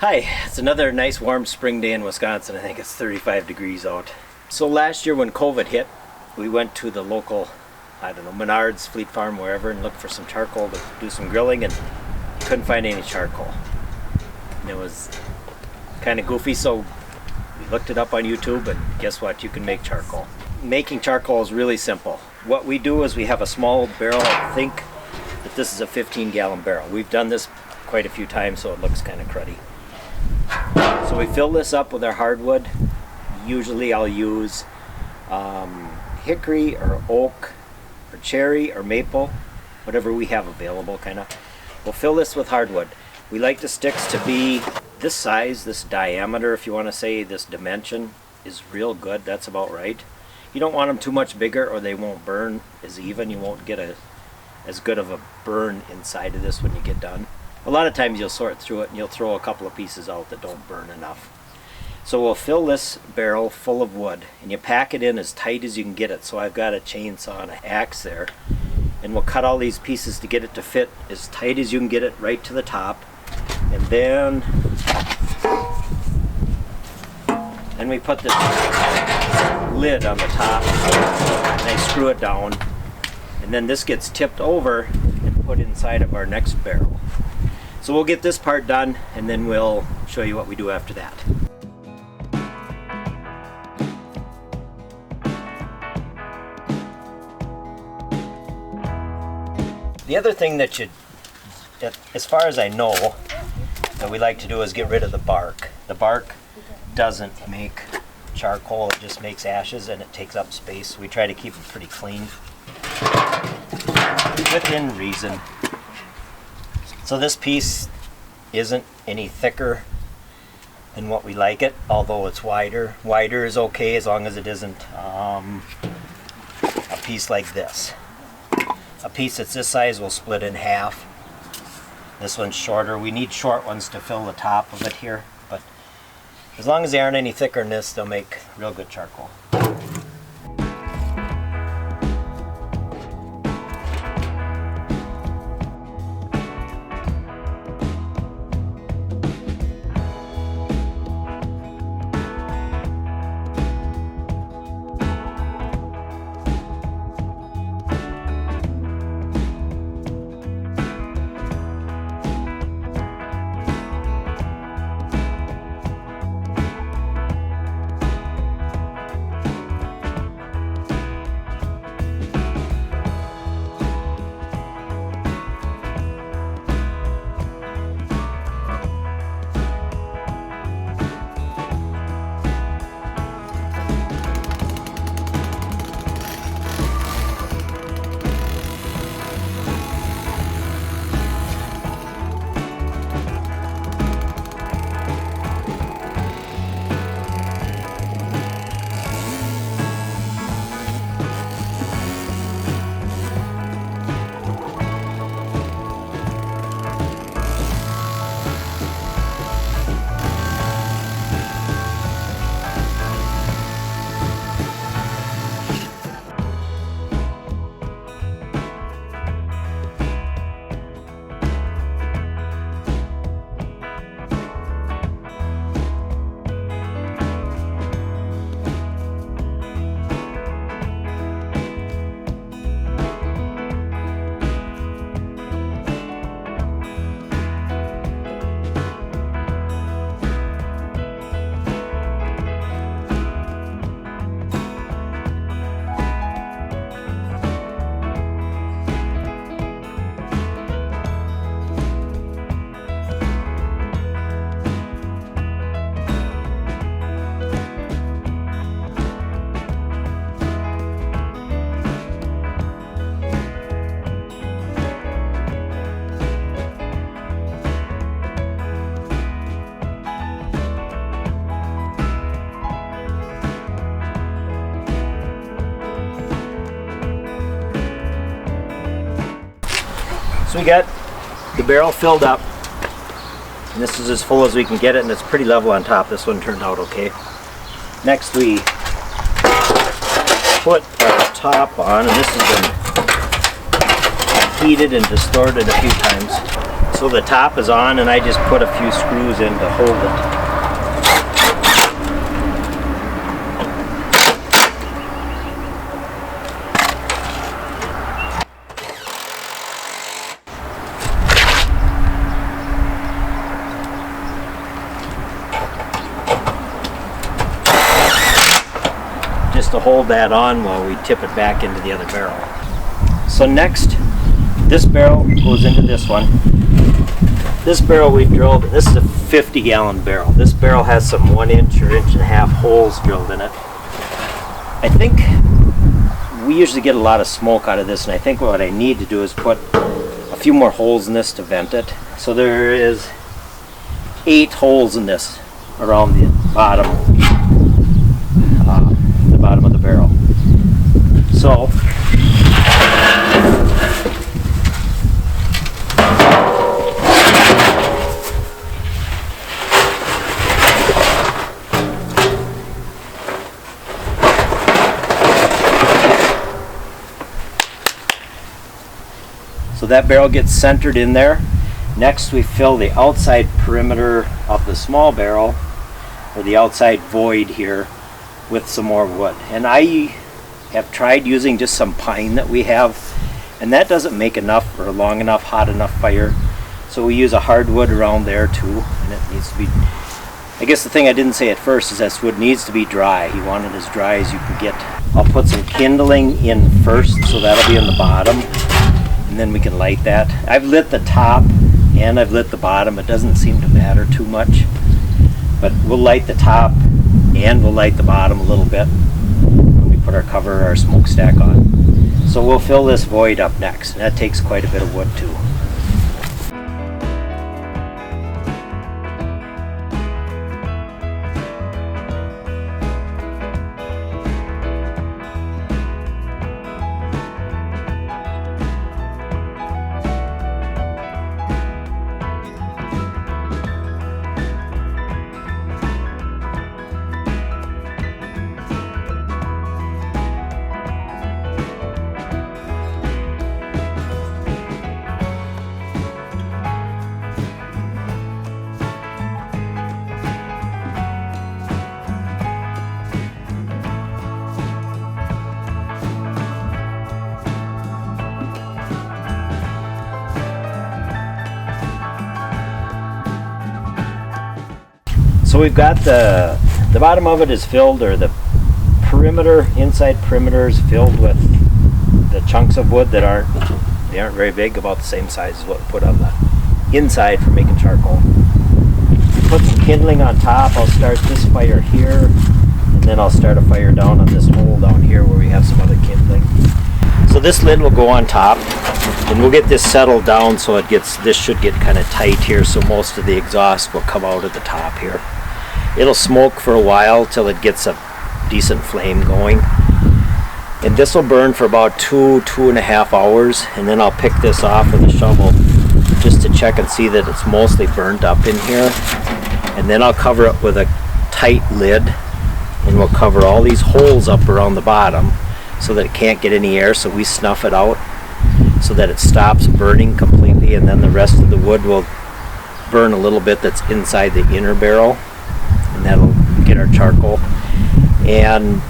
Hi, it's another nice warm spring day in Wisconsin. I think it's 35 degrees out. So last year when COVID hit, we went to the local, Menards, Fleet Farm, wherever, and looked for some charcoal to do some grilling, and couldn't find any charcoal. And it was kind of goofy, so we looked it up on YouTube, and guess what? You can make charcoal. Making charcoal is really simple. What we do is we have a small barrel. I think that this is a 15-gallon barrel. We've done this quite a few times, so it looks kind of cruddy. So we fill this up with our hardwood. Usually I'll use hickory or oak or cherry or maple, whatever we have available kind of. We'll fill this with hardwood. We like the sticks to be this size, this diameter, if you want to say, this dimension is real good. That's about right. You don't want them too much bigger or they won't burn as even. You won't get as good of a burn inside of this when you get done. A lot of times you'll sort through it and you'll throw a couple of pieces out that don't burn enough. So we'll fill this barrel full of wood and you pack it in as tight as you can get it. So I've got a chainsaw and an axe there, and we'll cut all these pieces to get it to fit as tight as you can get it right to the top. And then we put this lid on the top and I screw it down, and then this gets tipped over and put inside of our next barrel. So we'll get this part done and then we'll show you what we do after that. The other thing that as far as I know, that we like to do is get rid of the bark. The bark doesn't make charcoal, it just makes ashes and it takes up space. We try to keep it pretty clean, within reason. So this piece isn't any thicker than what we like it, although it's wider. Wider is okay as long as it isn't a piece like this. A piece that's this size will split in half. This one's shorter. We need short ones to fill the top of it here, but as long as they aren't any thicker than this, they'll make real good charcoal. So we got the barrel filled up, and this is as full as we can get it, and it's pretty level on top. This one turned out okay. Next we put our top on, and this has been heated and distorted a few times. So the top is on, and I just put a few screws in to hold it. Just to hold that on while we tip it back into the other barrel. So next, this barrel goes into this one. This barrel we drilled, this is a 50-gallon barrel. This barrel has some 1 inch or 1.5 inch holes drilled in it. I think we usually get a lot of smoke out of this, and I think what I need to do is put a few more holes in this to vent it. So there is 8 holes in this around the bottom of the barrel. So that barrel gets centered in there. Next we fill the outside perimeter of the small barrel, or the outside void here, with some more wood. And I have tried using just some pine that we have, and that doesn't make enough or long enough, hot enough fire. So we use a hardwood around there too, and it needs to be, I guess the thing I didn't say at first is this wood needs to be dry. You want it as dry as you can get. I'll put some kindling in first, so that'll be in the bottom, and then we can light that. I've lit the top and I've lit the bottom. It doesn't seem to matter too much, but we'll light the top and we'll light the bottom a little bit when we put our smokestack on. So we'll fill this void up next, and that takes quite a bit of wood too. So we've got the bottom of it is filled, or the perimeter, inside perimeter is filled with the chunks of wood that aren't very big, about the same size as what we put on the inside for making charcoal. Put some kindling on top. I'll start this fire here, and then I'll start a fire down on this hole down here where we have some other kindling. So this lid will go on top, and we'll get this settled down so this should get kind of tight here, so most of the exhaust will come out at the top here. It'll smoke for a while till it gets a decent flame going, and this will burn for about 2.5 hours, and then I'll pick this off with a shovel just to check and see that it's mostly burnt up in here, and then I'll cover it with a tight lid, and we'll cover all these holes up around the bottom so that it can't get any air, so we snuff it out so that it stops burning completely, and then the rest of the wood will burn a little bit that's inside the inner barrel, and that'll get our charcoal. And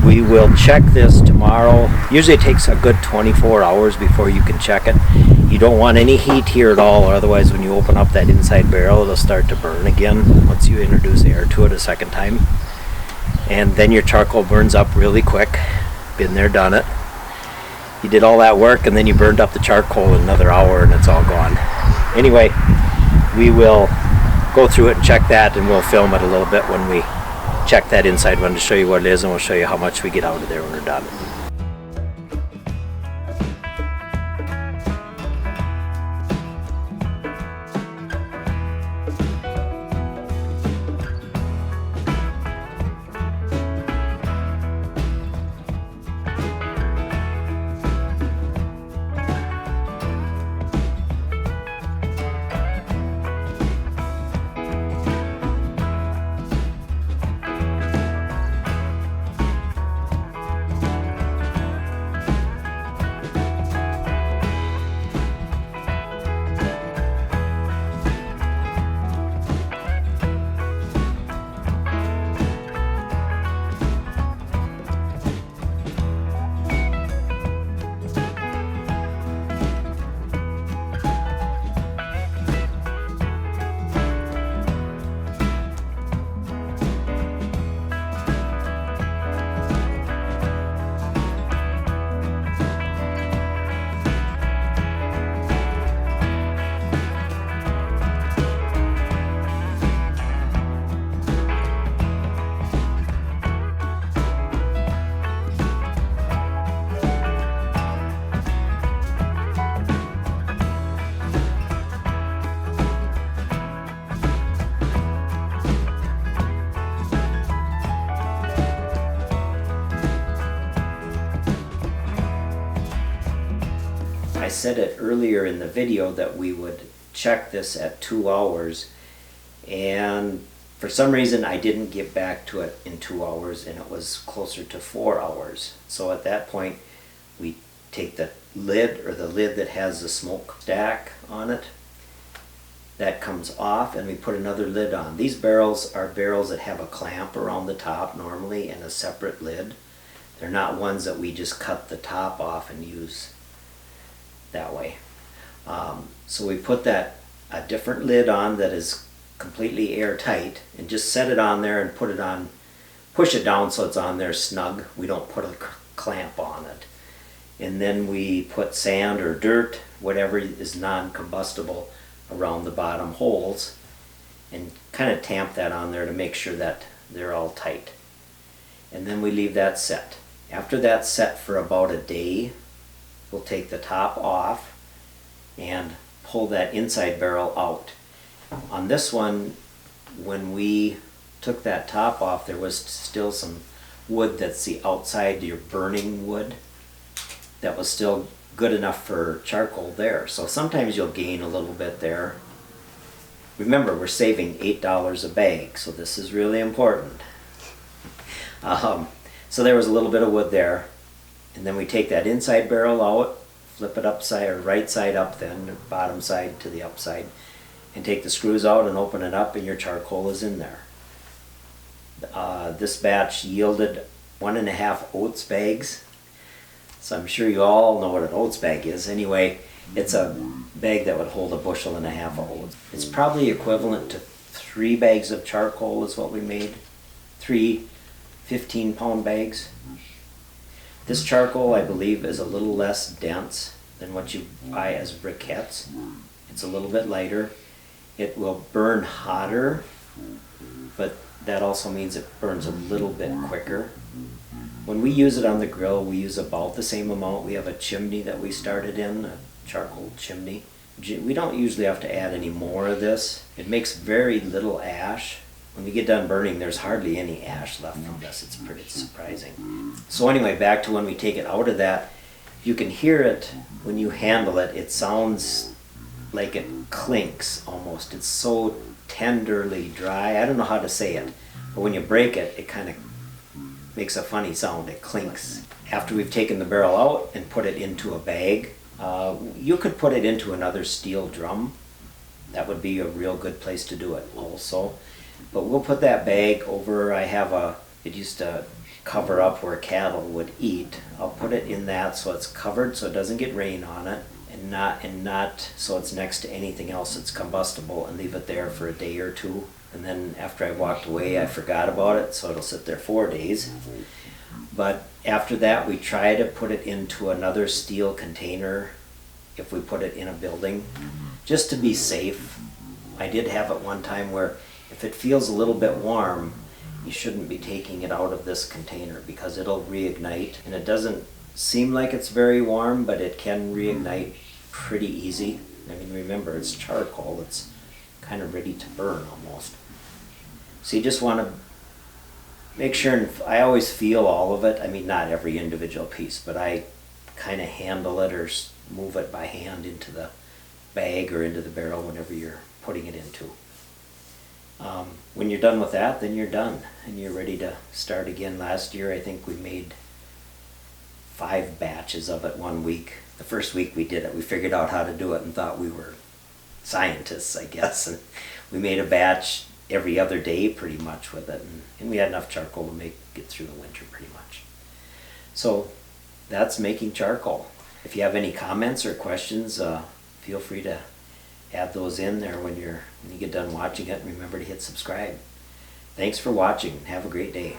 we will check this tomorrow. Usually it takes a good 24 hours before you can check it. You don't want any heat here at all, or otherwise when you open up that inside barrel it'll start to burn again once you introduce air to it a second time. And then your charcoal burns up really quick. Been there, done it. You did all that work and then you burned up the charcoal in another hour and it's all gone. Anyway, we will go through it and check that, and we'll film it a little bit when we check that inside one to show you what it is, and we'll show you how much we get out of there when we're done. said it earlier in the video that we would check this at 2 hours, and for some reason I didn't get back to it in 2 hours, and it was closer to 4 hours. So at that point we take the lid, or the lid that has the smoke stack on it, that comes off, and we put another lid on. These barrels are barrels that have a clamp around the top normally and a separate lid. They're not ones that we just cut the top off and use that way. So we put a different lid on that is completely airtight, and just set it on there and put it on, push it down so it's on there snug. We don't put a clamp on it. And then we put sand or dirt, whatever is non-combustible, around the bottom holes, and kind of tamp that on there to make sure that they're all tight. And then we leave that set. After that's set for about a day, we'll take the top off and pull that inside barrel out. On this one, when we took that top off, there was still some wood that's the outside, your burning wood, that was still good enough for charcoal there. So sometimes you'll gain a little bit there. Remember, we're saving $8 a bag, so this is really important. So there was a little bit of wood there, and then we take that inside barrel out, flip it upside, or right side up then, bottom side to the upside, and take the screws out and open it up, and your charcoal is in there. This batch yielded 1.5 oats bags. So I'm sure you all know what an oats bag is. Anyway, it's a bag that would hold 1.5 bushels of oats. It's probably equivalent to 3 bags of charcoal is what we made. 3 15-pound bags. This charcoal, I believe, is a little less dense than what you buy as briquettes. It's a little bit lighter. It will burn hotter, but that also means it burns a little bit quicker. When we use it on the grill, we use about the same amount. We have a chimney that we started in, a charcoal chimney. We don't usually have to add any more of this. It makes very little ash. When we get done burning, there's hardly any ash left from this. It's pretty surprising. So anyway, back to when we take it out of that, you can hear it when you handle it. It sounds like it clinks almost. It's so tenderly dry. I don't know how to say it, but when you break it, it kind of makes a funny sound. It clinks. After we've taken the barrel out and put it into a bag, you could put it into another steel drum. That would be a real good place to do it also. But we'll put that bag over, it used to cover up where cattle would eat. I'll put it in that so it's covered so it doesn't get rain on it, and not so it's next to anything else that's combustible, and leave it there for a day or two. And then after I walked away, I forgot about it, so it'll sit there 4 days. But after that, we try to put it into another steel container if we put it in a building, just to be safe. I did have it one time where if it feels a little bit warm, you shouldn't be taking it out of this container because it'll reignite. And it doesn't seem like it's very warm, but it can reignite pretty easy. I mean, remember, it's charcoal. It's kind of ready to burn almost. So you just want to make sure, and I always feel all of it. I mean, not every individual piece, but I kind of handle it or move it by hand into the bag or into the barrel whenever you're putting it into. When you're done with that, then you're done and you're ready to start again. Last year, I think we made 5 batches of it 1 week. The first week we did it, we figured out how to do it and thought we were scientists, I guess. And we made a batch every other day pretty much with it, and we had enough charcoal to make it through the winter pretty much. So that's making charcoal. If you have any comments or questions, feel free to add those in there when you get done watching it, and remember to hit subscribe. Thanks for watching. Have a great day.